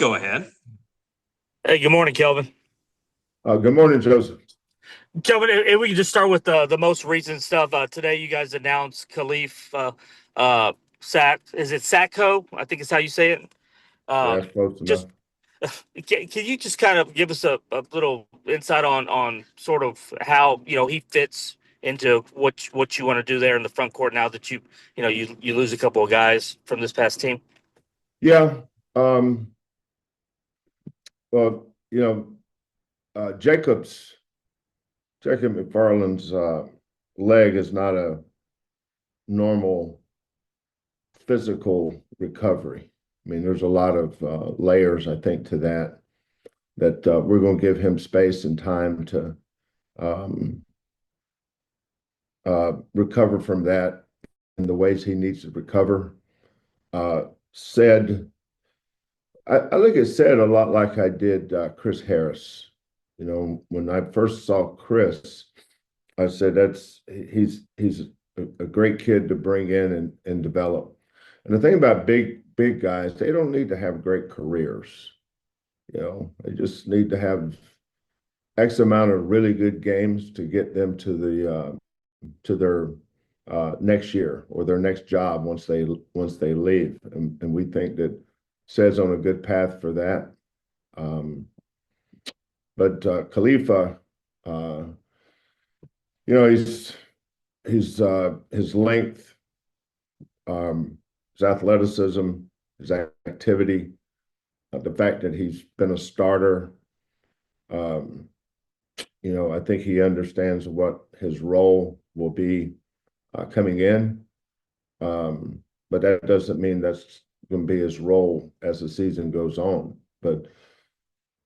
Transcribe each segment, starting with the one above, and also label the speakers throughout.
Speaker 1: go ahead.
Speaker 2: Hey, good morning, Kelvin.
Speaker 3: Good morning, Joseph.
Speaker 2: Kelvin, if we can just start with the most recent stuff. Today, you guys announced Khalif Sack. Is it Sacco? I think it's how you say it.
Speaker 3: Yeah,
Speaker 2: Um,
Speaker 3: that's close enough.
Speaker 2: just can you just kind of give us a little insight on sort of how he fits into what you want to do there in the front court now that you lose a couple of guys from this past team?
Speaker 3: Yeah. Well, Jacob McFarland's leg is not a normal physical recovery. I mean, there's a lot of layers, I think, to that we're going to give him space and time to um, recover from that in the ways he needs to recover. Said, I think it said a lot like I did Chris Harris. When I first saw Chris, I said he's a great kid to bring in and develop. And the thing about big guys, they don't need to have great careers. They just need to have X amount of really good games to get them to their next year or their next job once they leave. And we think that Said's on a good path for that. But Khalifa, uh, his length, his athleticism, his activity, the fact that he's been a starter. Um, I think he understands what his role will be coming in. But that doesn't mean that's going to be his role as the season goes on. But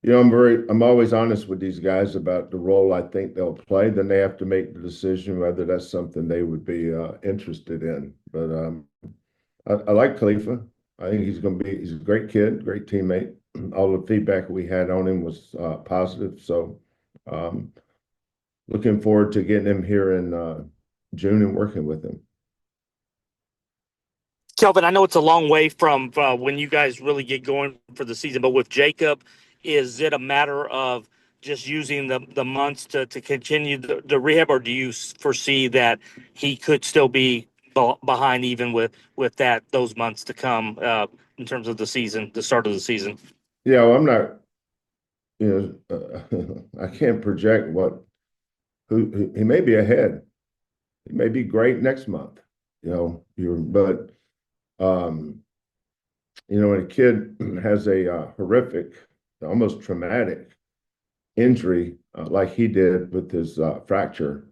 Speaker 3: I'm always honest with these guys about the role I think they'll play. Then they have to make the decision whether that's something they would be interested in. But I like Khalifa. I think he's a great kid, great teammate. All the feedback we had on him was positive. So looking forward to getting him here in June and working with him.
Speaker 2: Kelvin, I know it's a long way from when you guys really get going for the season, but with Jacob, is it a matter of just using the months to continue the rehab, or do you foresee that he could still be behind even with those months to come in terms of the season, the start of the season?
Speaker 3: Yeah, well, I'm not, I can't project who he may be ahead. He may be great next month, but when a kid has a horrific, almost traumatic injury like he did with his fracture,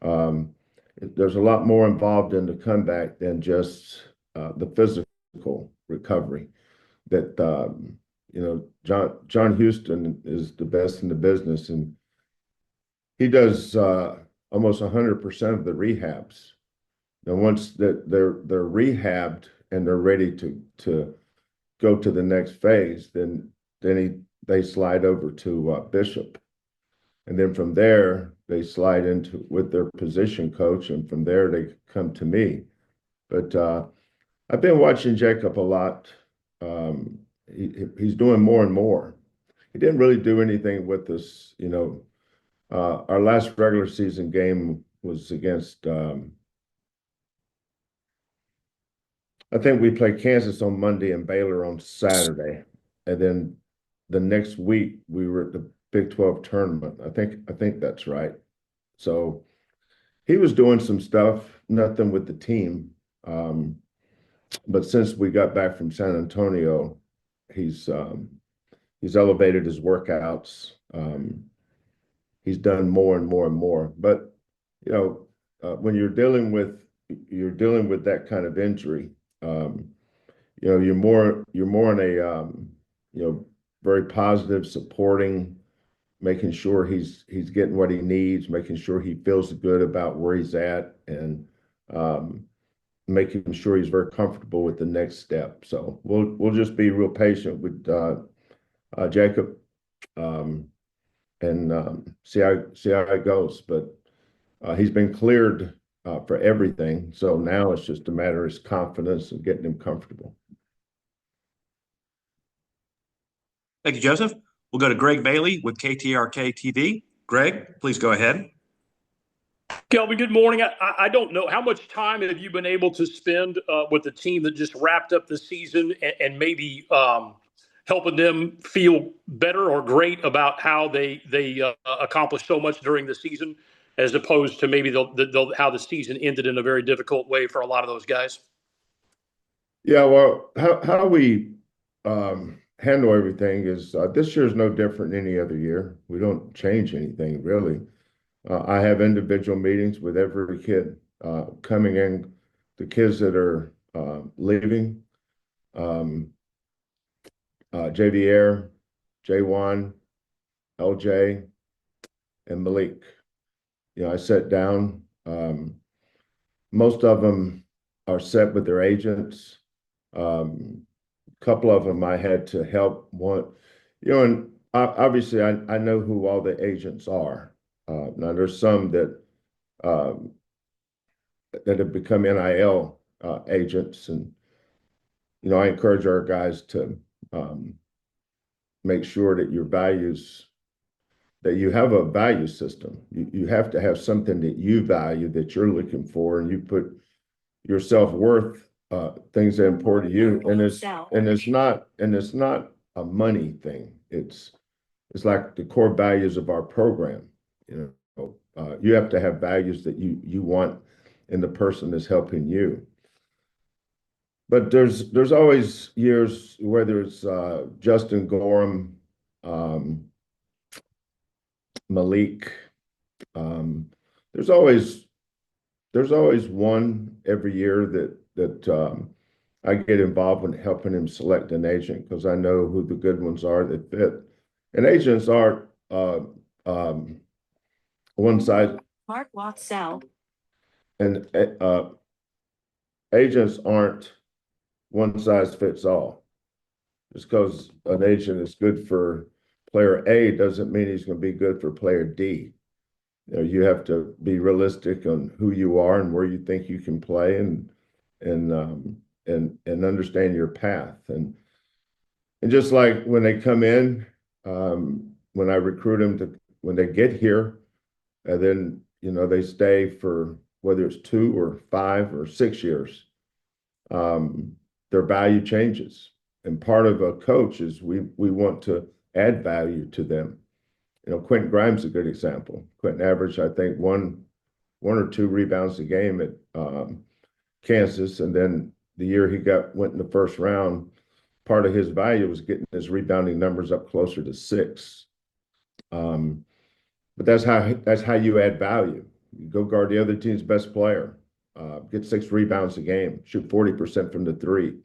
Speaker 3: there's a lot more involved in the comeback than just the physical recovery. That John Houston is the best in the business, and he does almost 100% of the rehabs. And once that they're rehabbed and they're ready to go to the next phase, then they slide over to Bishop, and then from there they slide into with their position coach, and from there they come to me. But I've been watching Jacob a lot. He's doing more and more. He didn't really do anything with us, Our last regular season game was against. I think we played Kansas on Monday and Baylor on Saturday, and then the next week we were at the Big 12 tournament. I think that's right. So he was doing some stuff, nothing with the team. But since we got back from San Antonio, he's elevated his workouts. He's done more and more and more. But when you're dealing with that kind of injury, you're more in a very positive, supporting, making sure he's getting what he needs, making sure he feels good about where he's at, and making sure he's very comfortable with the next step. So we'll just be real patient with Jacob, and see how it goes. But he's been cleared for everything. So now it's just a matter of his confidence and getting him comfortable.
Speaker 1: Thank you, Joseph. We'll go to Greg Bailey with KTRK TV. Greg, please go ahead.
Speaker 4: Kelvin, good morning. I don't know, how much time have you been able to spend with the team that just wrapped up the season and maybe helping them feel better or great about how they accomplished so much during the season, as opposed to maybe how the season ended in a very difficult way for a lot of those guys?
Speaker 3: Yeah, well, how we handle everything is this year is no different than any other year. We don't change anything really. I have individual meetings with every kid coming in, the kids that are leaving, Javier, J1, LJ, and Malik. I sat down. Most of them are set with their agents. A couple of them I had to help one, and obviously I know who all the agents are. Now there's some that have become NIL agents, and I encourage our guys to make sure that that you have a value system. You have to have something that you value, that you're looking for, and you put your self-worth, things that are important to you, and it's not a money thing. It's like the core values of our program. You have to have values that you want in the person that's helping you. But there's always years, whether it's Justin Gorham, Malik. There's always one every year that I get involved in helping him select an agent, because I know who the good ones are that fit. And agents aren't one size.
Speaker 5: Mark Watts South.
Speaker 3: And agents aren't one size fits all. Just because an agent is good for player A doesn't mean he's going to be good for player D. You have to be realistic on who you are and where you think you can play, and understand your path. And just like when they come in, when I recruit them when they get here, and then they stay for whether it's 2 or 5 or 6 years, their value changes. And part of a coach is we want to add value to them. Quentin Grimes is a good example. Quentin averaged, I think, one or 2 rebounds a game at Kansas, and then the year he went in the first round, part of his value was getting his rebounding numbers up closer to 6. But that's how you add value. You go guard the other team's best player, get 6 rebounds a game, shoot 40% from the 3.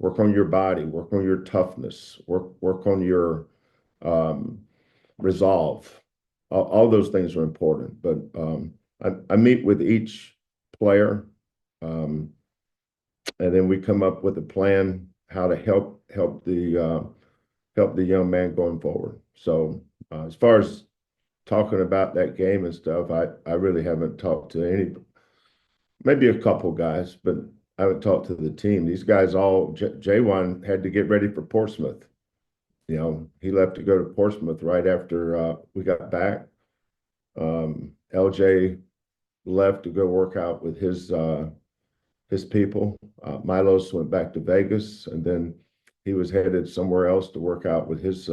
Speaker 3: Work on your body, work on your toughness, work on your resolve. All those things are important. But I meet with each player, and then we come up with a plan how to help the young man going forward. So as far as talking about that game and stuff, I really haven't talked to maybe a couple guys, but I haven't talked to the team. These guys J1 had to get ready for Portsmouth. He left to go to Portsmouth right after we got back. LJ left to go work out with his people. Milos went back to Vegas, and then he was headed somewhere else to work out with his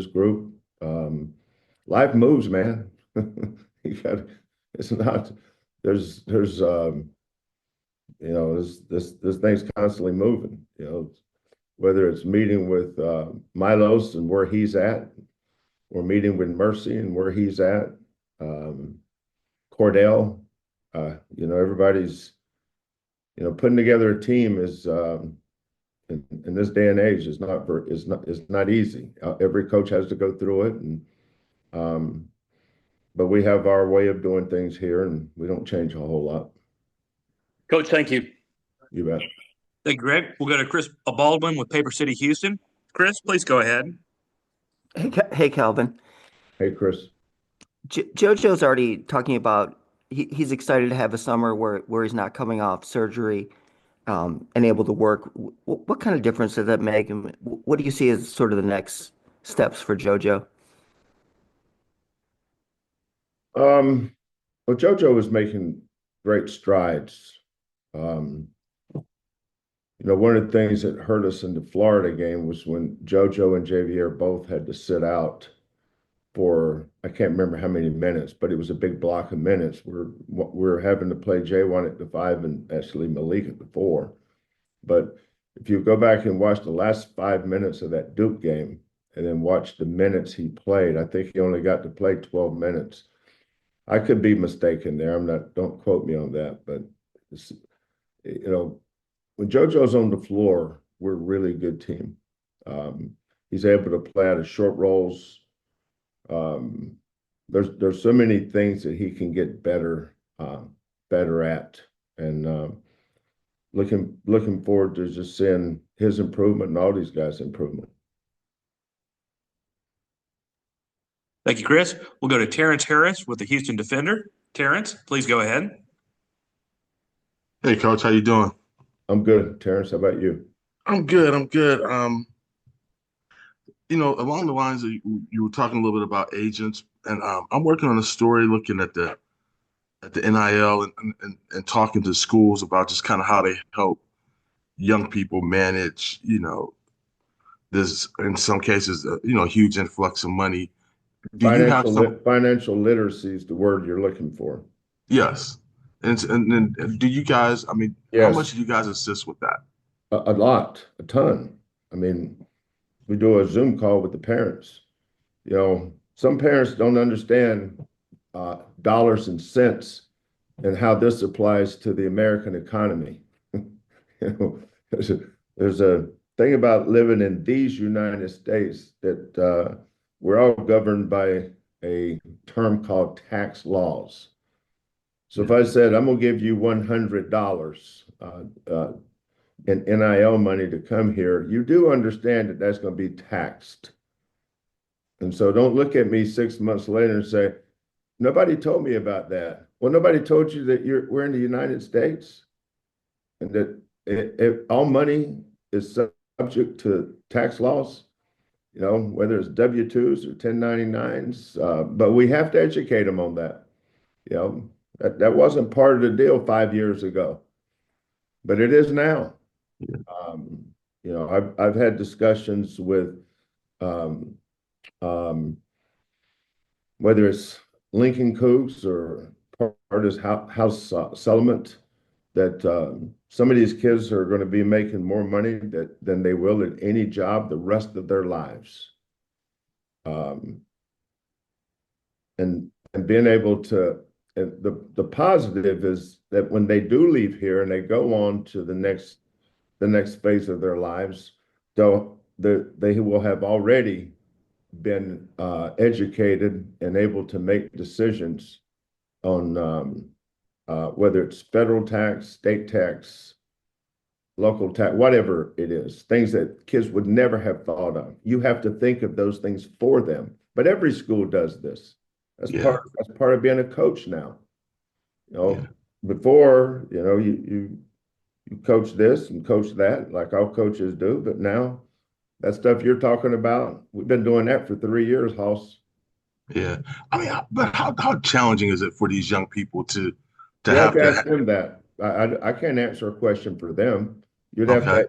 Speaker 3: group. Life moves, man. It's not. There's this thing's constantly moving. Whether it's meeting with Milos and where he's at, or meeting with Mercy and where he's at, Cordell. Everybody's putting together a team is in this day and age is not easy. Every coach has to go through it, and but we have our way of doing things here, and we don't change a whole lot.
Speaker 4: Coach, thank you.
Speaker 3: You bet.
Speaker 1: Thank you, Greg. We'll go to Chris Baldwin with Paper City Houston. Chris, please go ahead.
Speaker 6: Hey, Kelvin.
Speaker 3: Hey, Chris.
Speaker 6: JoJo's already talking about he's excited to have a summer where he's not coming off surgery. and able to work. What kind of difference does that make? And what do you see as sort of the next steps for JoJo?
Speaker 3: Well, JoJo was making great strides. Um, one of the things that hurt us in the Florida game was when JoJo and JVR both had to sit out for, I can't remember how many minutes, but it was a big block of minutes. We're having to play J1 at the 5 and actually Malik at the 4. But if you go back and watch the last 5 minutes of that Duke game and then watch the minutes he played, I think he only got to play 12 minutes. I could be mistaken there. Don't quote me on that, but it's, when JoJo's on the floor, we're a really good team. He's able to play out of short rolls. There's so many things that he can get better at, and looking forward to just seeing his improvement and all these guys' improvement.
Speaker 1: Thank you, Chris. We'll go to Terrence Harris with the Houston Defender. Terrence, please go ahead.
Speaker 5: Hey, Coach, how you doing?
Speaker 3: I'm good, Terrence. How about you?
Speaker 5: I'm good. Along the lines of you were talking a little bit about agents, and I'm working on a story looking at the NIL and talking to schools about just kind of how they help young people manage, this, in some cases, a huge influx of money. Do you have
Speaker 3: Financial literacy is the word you're looking for.
Speaker 5: Yes. And do you guys, how much do you guys assist with that?
Speaker 3: A lot, a ton. We do a Zoom call with the parents. Some parents don't understand dollars and cents and how this applies to the American economy. There's a thing about living in these United States that we're all governed by a term called tax laws. So if I said, I'm going to give you $100 in NIL money to come here, you do understand that that's going to be taxed. And so don't look at me 6 months later and say, nobody told me about that. Well, nobody told you that we're in the United States and that all money is subject to tax laws, whether it's W-2s or 1099s, but we have to educate them on that. That wasn't part of the deal 5 years ago, but it is now. I've had discussions with whether it's Lincoln Cougs or part of House Settlement, that some of these kids are going to be making more money than they will at any job the rest of their lives. And being able to, and the positive is that when they do leave here and they go on to the next phase of their lives, they will have already been educated and able to make decisions on whether it's federal tax, state tax, local tax, whatever it is, things that kids would never have thought of. You have to think of those things for them. But every school does this. That's part of being a coach now. Before, you coach this and coach that, like all coaches do, but now that stuff you're talking about, we've been doing that for 3 years, Hoss.
Speaker 5: Yeah. But how challenging is it for these young people to
Speaker 3: have to ask them that? I can't answer a question for them. You'd have to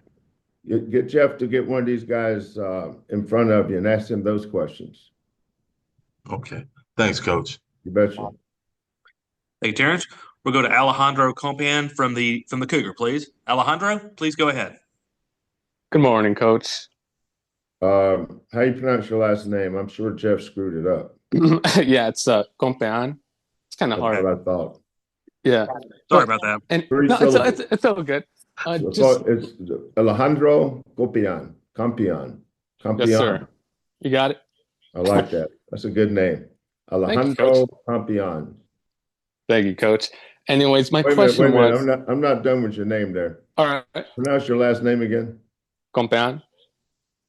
Speaker 3: get Jeff to get one of these guys in front of you and ask him those questions.
Speaker 5: Okay. Thanks, Coach.
Speaker 3: You betcha.
Speaker 1: Thank you, Terrence. We'll go to Alejandro Compan from the Cougar, please. Alejandro, please go ahead.
Speaker 7: Good morning, Coach.
Speaker 3: How you pronounce your last name? I'm sure Jeff screwed it up.
Speaker 7: Yeah, it's Compan. It's kind of hard.
Speaker 3: What I thought.
Speaker 7: Yeah.
Speaker 1: Sorry about that.
Speaker 7: And no, it's all good.
Speaker 3: It's Alejandro Compan.
Speaker 7: Yes, sir. You got it.
Speaker 3: I like that. That's a good name. Alejandro Compan.
Speaker 7: Thank you, Coach. Anyways, my question was.
Speaker 3: I'm not done with your name there.
Speaker 7: All right.
Speaker 3: Pronounce your last name again.
Speaker 7: Compan.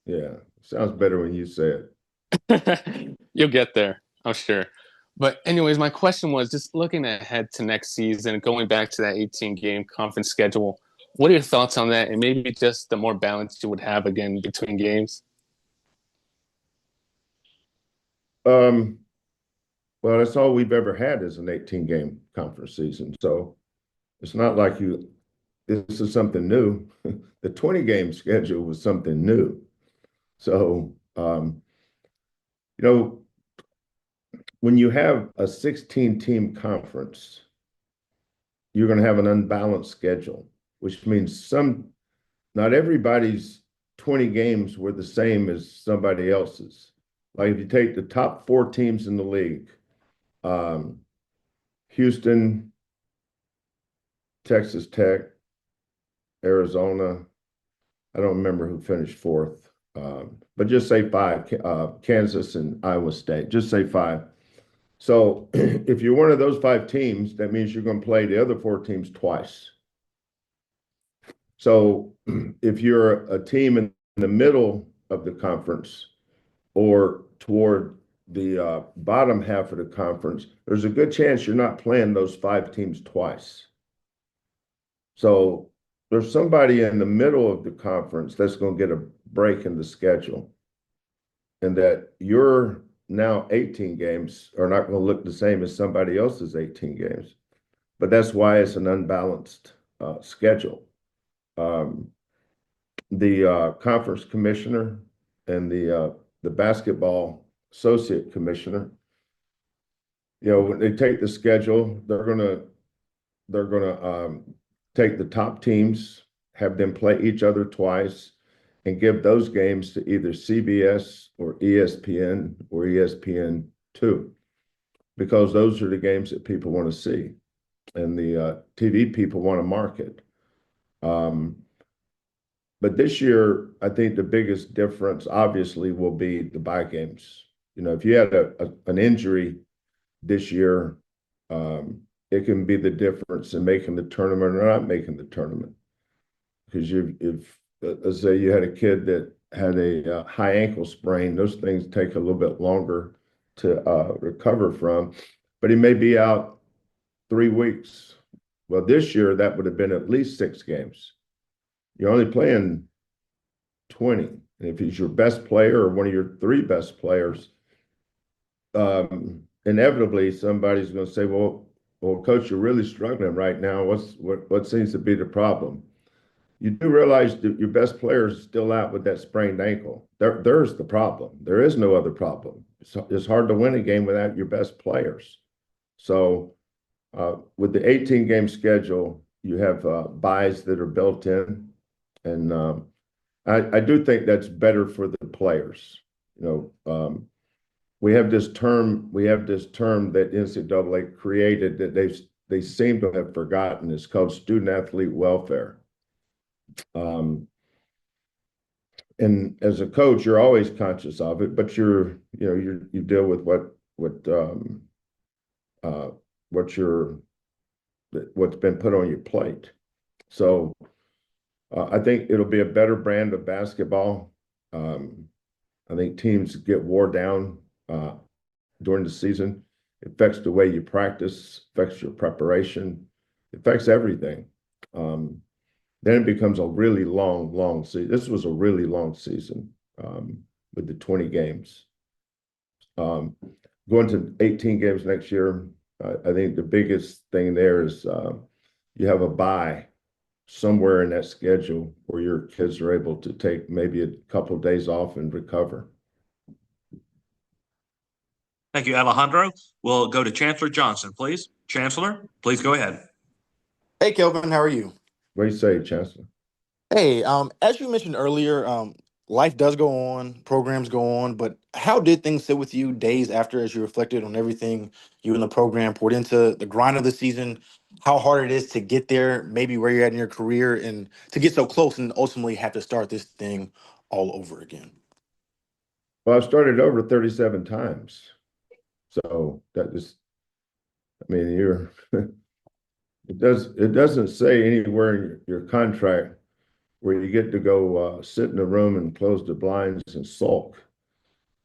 Speaker 3: Yeah, sounds better when you say it.
Speaker 7: You'll get there, I'm sure. But anyways, my question was just looking ahead to next season, going back to that 18-game conference schedule, What are your thoughts on that? And maybe just the more balance you would have again between games?
Speaker 3: Um, well, that's all we've ever had is an 18-game conference season. So it's not like this is something new. The 20-game schedule was something new. So, you know, when you have a 16-team conference, you're going to have an unbalanced schedule, which means not everybody's 20 games were the same as somebody else's. Like if you take the top 4 teams in the league, Houston, Texas Tech, Arizona, I don't remember who finished fourth, but just say 5, Kansas and Iowa State, just say 5. So if you're one of those 5 teams, that means you're going to play the other 4 teams twice. So if you're a team in the middle of the conference or toward the bottom half of the conference, there's a good chance you're not playing those 5 teams twice. So there's somebody in the middle of the conference that's going to get a break in the schedule, and that your now 18 games are not going to look the same as somebody else's 18 games. But that's why it's an unbalanced schedule. The conference commissioner and the basketball associate commissioner, when they take the schedule, they're gonna take the top teams, have them play each other twice, and give those games to either CBS or ESPN or ESPN2, because those are the games that people want to see, and the TV people want to market. But this year, I think the biggest difference, obviously, will be the bye games. If you had an injury this year, it can be the difference in making the tournament or not making the tournament. Because if let's say you had a kid that had a high ankle sprain, those things take a little bit longer to recover from, but he may be out 3 weeks. Well, this year, that would have been at least 6 games. You're only playing 20. And if he's your best player or one of your 3 best players, inevitably somebody's going to say, well, coach, you're really struggling right now. What seems to be the problem? You do realize that your best player is still out with that sprained ankle. There's the problem. There is no other problem. It's hard to win a game without your best players. So with the 18-game schedule, you have buys that are built in. And I do think that's better for the players. We have this term that NCAA created that they seem to have forgotten. It's called student athlete welfare. And as a coach, you're always conscious of it, but you deal with what's been put on your plate. So I think it'll be a better brand of basketball. I think teams get wore down during the season. It affects the way you practice, affects your preparation, affects everything. Then it becomes a really long season. This was a really long season with the 20 games. Going to 18 games next year, I think the biggest thing there is you have a bye somewhere in that schedule where your kids are able to take maybe a couple of days off and recover.
Speaker 1: Thank you, Alejandro. We'll go to Chancellor Johnson, please. Chancellor, please go ahead.
Speaker 8: Hey, Kelvin, how are you?
Speaker 3: What do you say, Chancellor?
Speaker 8: Hey, as you mentioned earlier, life does go on, programs go on, but how did things sit with you days after as you reflected on everything you and the program poured into the grind of the season, how hard it is to get there, maybe where you're at in your career, and to get so close and ultimately have to start this thing all over again?
Speaker 3: Well, I've started over 37 times. So it doesn't say anywhere in your contract where you get to go sit in a room and close the blinds and sulk.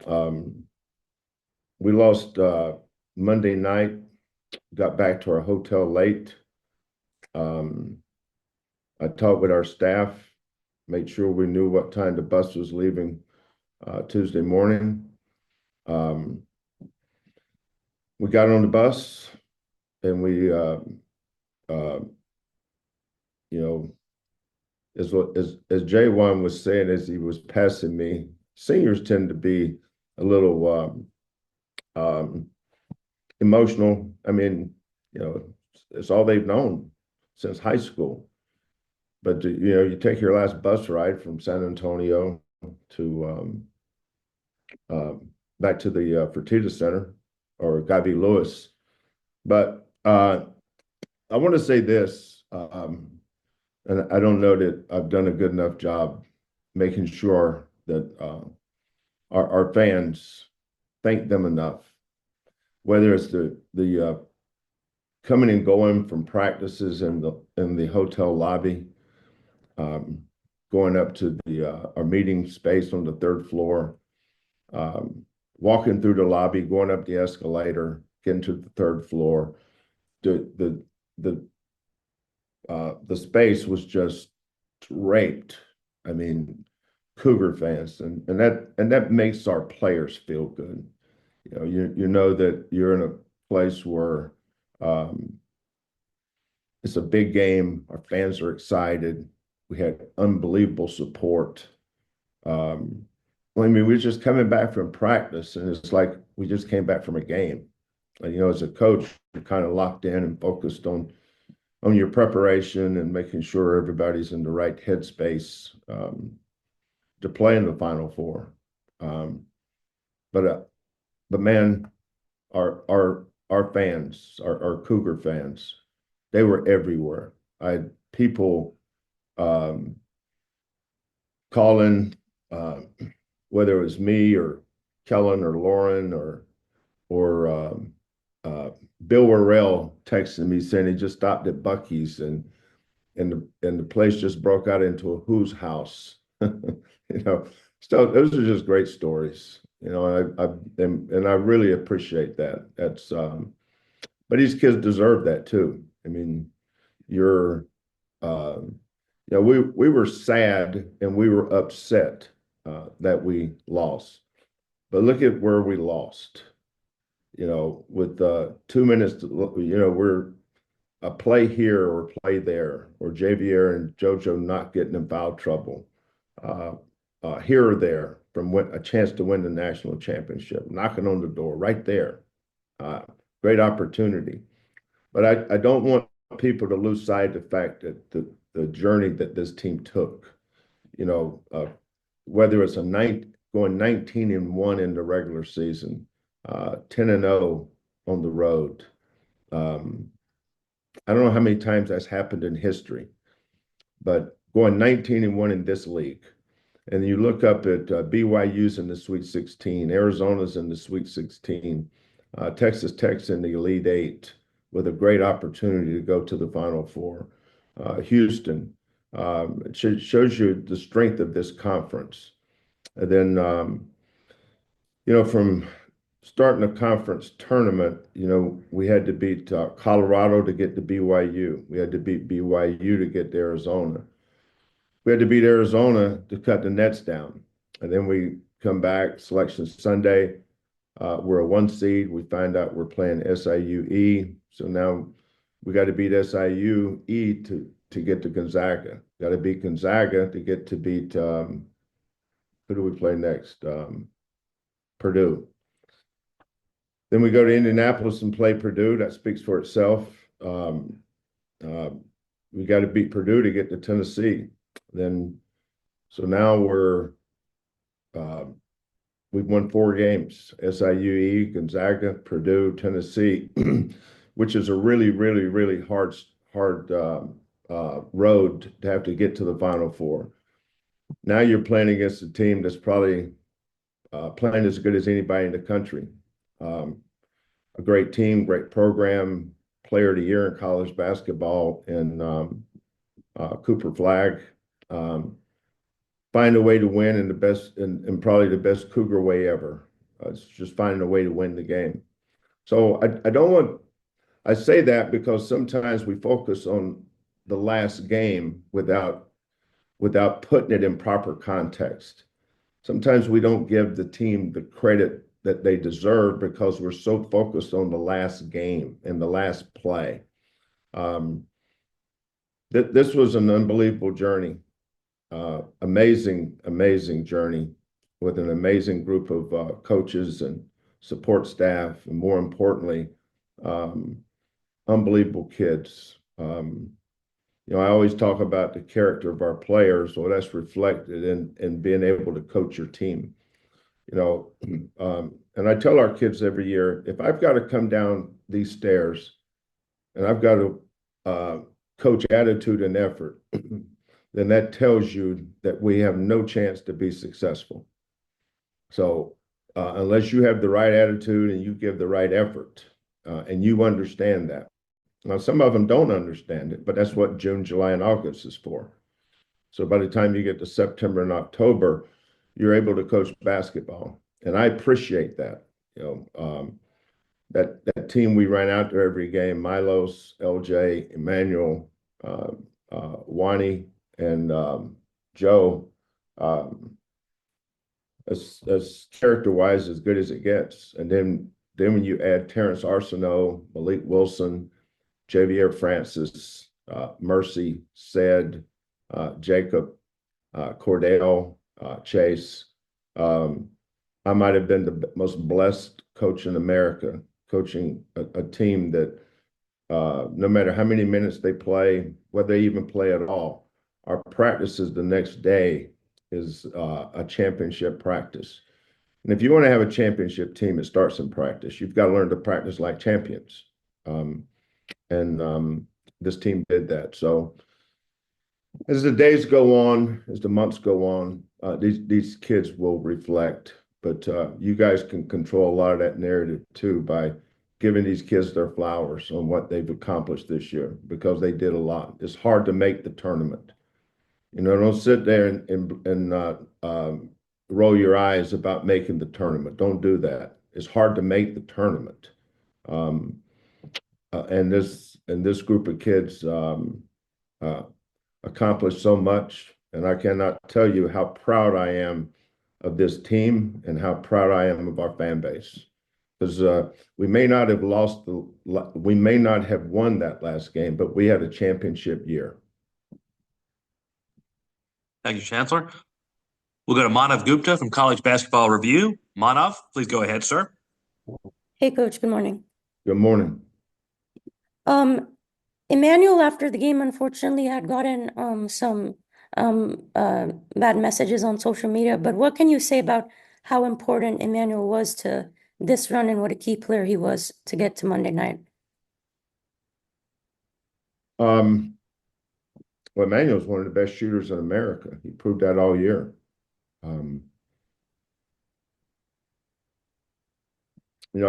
Speaker 3: We lost Monday night, got back to our hotel late. I talked with our staff, made sure we knew what time the bus was leaving Tuesday morning. We got on the bus and we, you know, as J1 was saying as he was passing me, seniors tend to be a little emotional. I mean, it's all they've known since high school. But you take your last bus ride from San Antonio to back to the Fertitta Center or Guy V. Lewis. But I want to say this, and I don't know that I've done a good enough job making sure that our fans thank them enough, whether it's the coming and going from practices in the hotel lobby, going up to our meeting space on the third floor, walking through the lobby, going up the escalator, getting to the third floor. The space was just draped. I mean, Cougar fans, and that makes our players feel good. You know that you're in a place where it's a big game. Our fans are excited. We had unbelievable support. I mean, we're just coming back from practice, and it's like we just came back from a game. And, as a coach, you're kind of locked in and focused on your preparation and making sure everybody's in the right headspace to play in the Final Four. But man, our fans, our Cougar fans, they were everywhere. I had people calling, whether it was me or Kellen or Lauren or Bill Worrell texting me saying he just stopped at Buc-ee's and the place just broke out into a Who's house. So those are just great stories. And I really appreciate that. That's but these kids deserve that too. I mean, we were sad and we were upset that we lost, but look at where we lost. With 2 minutes to look, we're a play here or play there, or Javier and JoJo not getting in foul trouble, here or there from a chance to win the national championship, knocking on the door right there. Great opportunity. But I don't want people to lose sight of the fact that the journey that this team took, whether it's going 19-1 in the regular season, 10-0 on the road. I don't know how many times that's happened in history, but going 19-1 in this league. And you look up at BYU's in the Sweet 16, Arizona's in the Sweet 16, Texas Tech's in the Elite Eight with a great opportunity to go to the Final Four. Houston, it shows you the strength of this conference. And then, from starting a conference tournament, we had to beat Colorado to get to BYU. We had to beat BYU to get to Arizona. We had to beat Arizona to cut the nets down. And then we come back, Selection Sunday. We're a 1 seed. We find out we're playing SIU-E. So now we got to beat SIU-E to get to Gonzaga. Got to beat Gonzaga to get to beat, who do we play next? Purdue. Then we go to Indianapolis and play Purdue. That speaks for itself. We got to beat Purdue to get to Tennessee. So now we've won 4 games: SIU-E, Gonzaga, Purdue, Tennessee, which is a really, really, really hard road to have to get to the Final Four. Now you're playing against a team that's probably playing as good as anybody in the country. A great team, great program, player of the year in college basketball, and Cooper Flagg. Find a way to win in the best, and probably the best Cougar way ever. It's just finding a way to win the game. So I say that because sometimes we focus on the last game without putting it in proper context. Sometimes we don't give the team the credit that they deserve because we're so focused on the last game and the last play. This was an unbelievable journey, amazing journey with an amazing group of coaches and support staff, and more importantly, unbelievable kids. I always talk about the character of our players, so that's reflected in being able to coach your team. And I tell our kids every year, if I've got to come down these stairs and I've got to coach attitude and effort, then that tells you that we have no chance to be successful. So unless you have the right attitude and you give the right effort and you understand that. Now, some of them don't understand it, but that's what June, July, and August is for. So by the time you get to September and October, you're able to coach basketball. And I appreciate that. That team we ran out there every game, Milos, LJ, Emmanuel, Wani, and Joe, as character-wise as good as it gets. And then when you add Terrence Arsenault, Malik Wilson, Javier Francis, Mercy, Said, Jacob, Cordell, Chase. I might have been the most blessed coach in America, coaching a team that no matter how many minutes they play, whether they even play at all, our practices the next day is a championship practice. And if you want to have a championship team, it starts in practice. You've got to learn to practice like champions. And this team did that. So as the days go on, as the months go on, these kids will reflect. But you guys can control a lot of that narrative too by giving these kids their flowers on what they've accomplished this year, because they did a lot. It's hard to make the tournament. Don't sit there and roll your eyes about making the tournament. Don't do that. It's hard to make the tournament. And this group of kids accomplished so much, and I cannot tell you how proud I am of this team and how proud I am of our fan base. Because we may not have won that last game, but we had a championship year.
Speaker 1: Thank you, Chancellor. We'll go to Manav Gupta from College Basketball Review. Manav, please go ahead, sir.
Speaker 9: Hey, Coach. Good morning.
Speaker 3: Good morning.
Speaker 9: Emmanuel, after the game, unfortunately, had gotten some bad messages on social media. But what can you say about how important Emmanuel was to this run and what a key player he was to get to Monday night?
Speaker 3: Well, Emmanuel's one of the best shooters in America. He proved that all year. I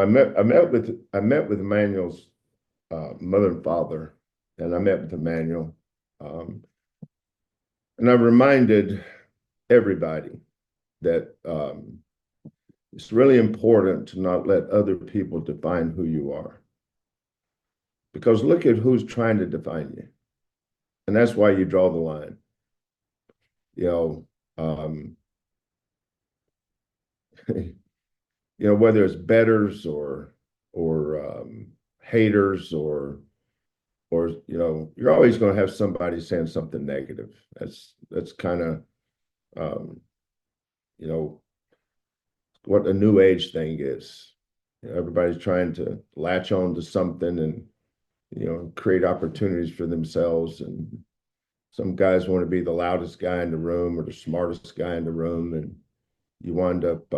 Speaker 3: met with Emmanuel's mother and father, and I met with Emmanuel, and I reminded everybody that it's really important to not let other people define who you are, because look at who's trying to define you, and that's why you draw the line. Whether it's bettors or haters or you're always going to have somebody saying something negative. That's kind of what the new age thing is. Everybody's trying to latch on to something and create opportunities for themselves, and some guys want to be the loudest guy in the room or the smartest guy in the room, and you wind up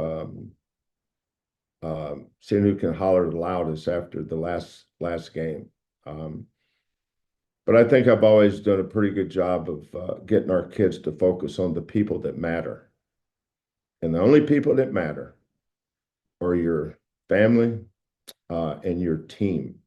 Speaker 3: seeing who can holler the loudest after the last game. But I think I've always done a pretty good job of getting our kids to focus on the people that matter. And the only people that matter are your family and your team.